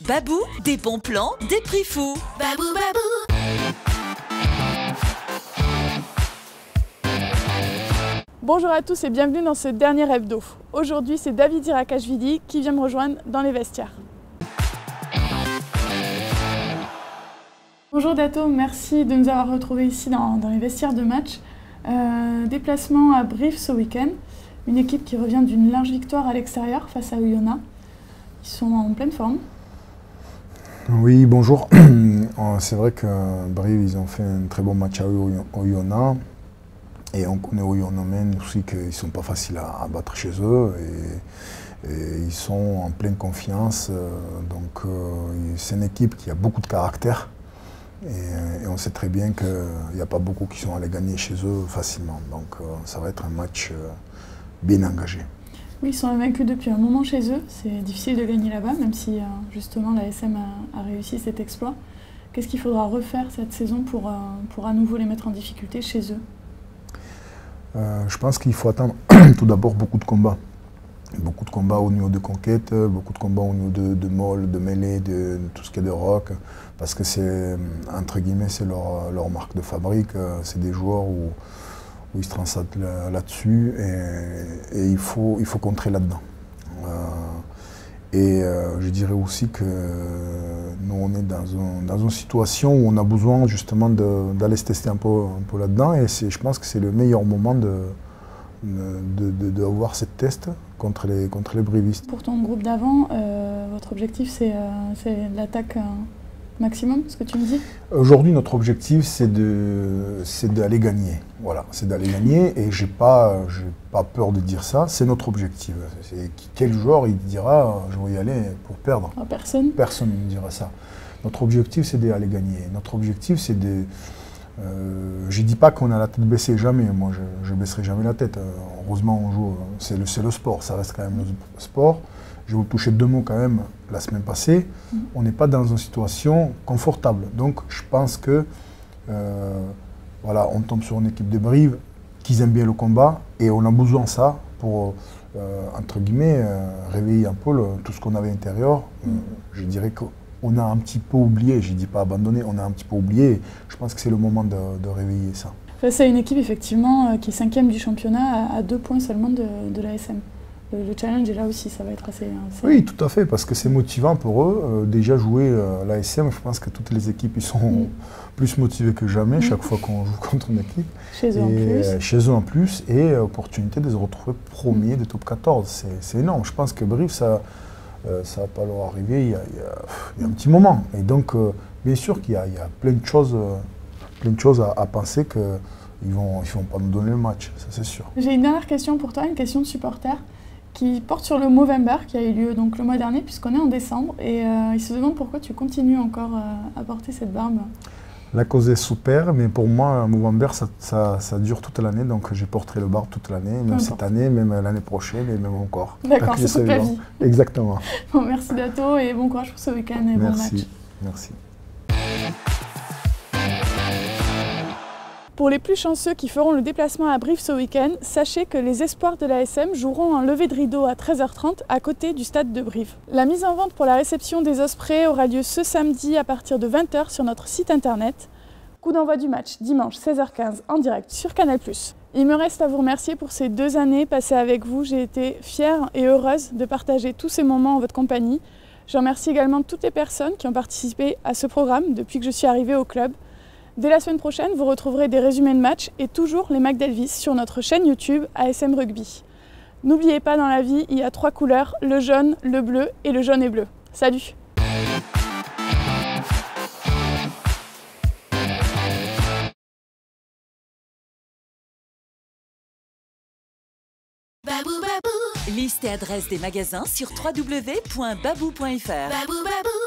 Babou, des bons plans, des prix fous. Babou, babou. Bonjour à tous et bienvenue dans ce dernier hebdo. Aujourd'hui, c'est David Irakashvili qui vient me rejoindre dans les vestiaires. Bonjour Dato, merci de nous avoir retrouvés ici dans les vestiaires de match. Déplacement à Brive ce week-end. Une équipe qui revient d'une large victoire à l'extérieur face à Oyonnax. Ils sont en pleine forme. Oui, bonjour. C'est vrai que Brive, ils ont fait un très bon match à Oyonnax. Et on connaît Oyonnax aussi qu'ils ne sont pas faciles à battre chez eux. Et ils sont en pleine confiance. Donc c'est une équipe qui a beaucoup de caractère. Et on sait très bien qu'il n'y a pas beaucoup qui sont allés gagner chez eux facilement. Donc ça va être un match bien engagé. Oui, ils sont invaincus depuis un moment chez eux. C'est difficile de gagner là-bas, même si justement l'ASM a réussi cet exploit. Qu'est-ce qu'il faudra refaire cette saison pour à nouveau les mettre en difficulté chez eux? Je pense qu'il faut attendre tout d'abord beaucoup de combats. Beaucoup de combats au niveau de conquête, beaucoup de combats au niveau de molle, de mêlée, de tout ce qui est de rock. Parce que c'est, entre guillemets, c'est leur marque de fabrique. C'est des joueurs où ils se transattent là-dessus et il faut contrer là-dedans. Je dirais aussi que nous, on est dans une situation où on a besoin justement d'aller se tester un peu là-dedans et je pense que c'est le meilleur moment d'avoir cette test contre les brivistes. Pour ton groupe d'avant, votre objectif c'est l'attaque maximum, ce que tu me dis? Aujourd'hui, notre objectif c'est d'aller gagner. Voilà, c'est d'aller gagner et j'ai pas peur de dire ça, c'est notre objectif. Quel joueur il dira je vais y aller pour perdre? Personne. Personne ne dira ça. Notre objectif c'est d'aller gagner. Notre objectif c'est de... je ne dis pas qu'on a la tête baissée, jamais. Moi, je ne baisserai jamais la tête. Heureusement, on joue. C'est le sport, ça reste quand même le sport. Je vais vous toucher deux mots quand même la semaine passée. On n'est pas dans une situation confortable. Donc, je pense que voilà, on tombe sur une équipe de Brive qui aime bien le combat et on a besoin de ça pour, entre guillemets, réveiller un peu tout ce qu'on avait à l'intérieur. Je dirais que on a un petit peu oublié, je ne dis pas abandonné, on a un petit peu oublié. Je pense que c'est le moment de réveiller ça. C'est une équipe effectivement qui est 5e du championnat à 2 points seulement de l'ASM. Le challenge est là aussi, ça va être assez... Oui, tout à fait, parce que c'est motivant pour eux. Déjà jouer à l'ASM, je pense que toutes les équipes ils sont plus motivées que jamais chaque fois qu'on joue contre une équipe. Chez eux en plus. Chez eux en plus, et opportunité de se retrouver premier de top 14. C'est énorme. Je pense que Brive, ça va pas leur arriver il y a un petit moment. Et donc, bien sûr qu'il y a plein de choses à penser qu'ils vont pas nous donner le match, ça c'est sûr. J'ai une dernière question pour toi, une question de supporter qui porte sur le Movember qui a eu lieu donc le mois dernier puisqu'on est en décembre et il se demande pourquoi tu continues encore à porter cette barbe. La cause est super, mais pour moi, un Movember, ça dure toute l'année, donc je porterai le barbe toute l'année, même cette année, même l'année prochaine et même encore. D'accord, c'est toute la vie. Exactement. Bon, merci Dato et bon courage pour ce week-end et bon match. Merci. Pour les plus chanceux qui feront le déplacement à Brive ce week-end, sachez que les espoirs de l'ASM joueront un lever de rideau à 13h30 à côté du stade de Brive. La mise en vente pour la réception des Ospreys aura lieu ce samedi à partir de 20h sur notre site internet. Coup d'envoi du match dimanche 16h15 en direct sur Canal+. Il me reste à vous remercier pour ces 2 années passées avec vous. J'ai été fière et heureuse de partager tous ces moments en votre compagnie. Je remercie également toutes les personnes qui ont participé à ce programme depuis que je suis arrivée au club. Dès la semaine prochaine, vous retrouverez des résumés de matchs et toujours les Macs d'Elvis sur notre chaîne YouTube ASM Rugby. N'oubliez pas, dans la vie, il y a 3 couleurs, le jaune, le bleu et le jaune et bleu. Salut! Babou, babou. Liste et adresse des magasins sur www.babou.fr. Babou, babou.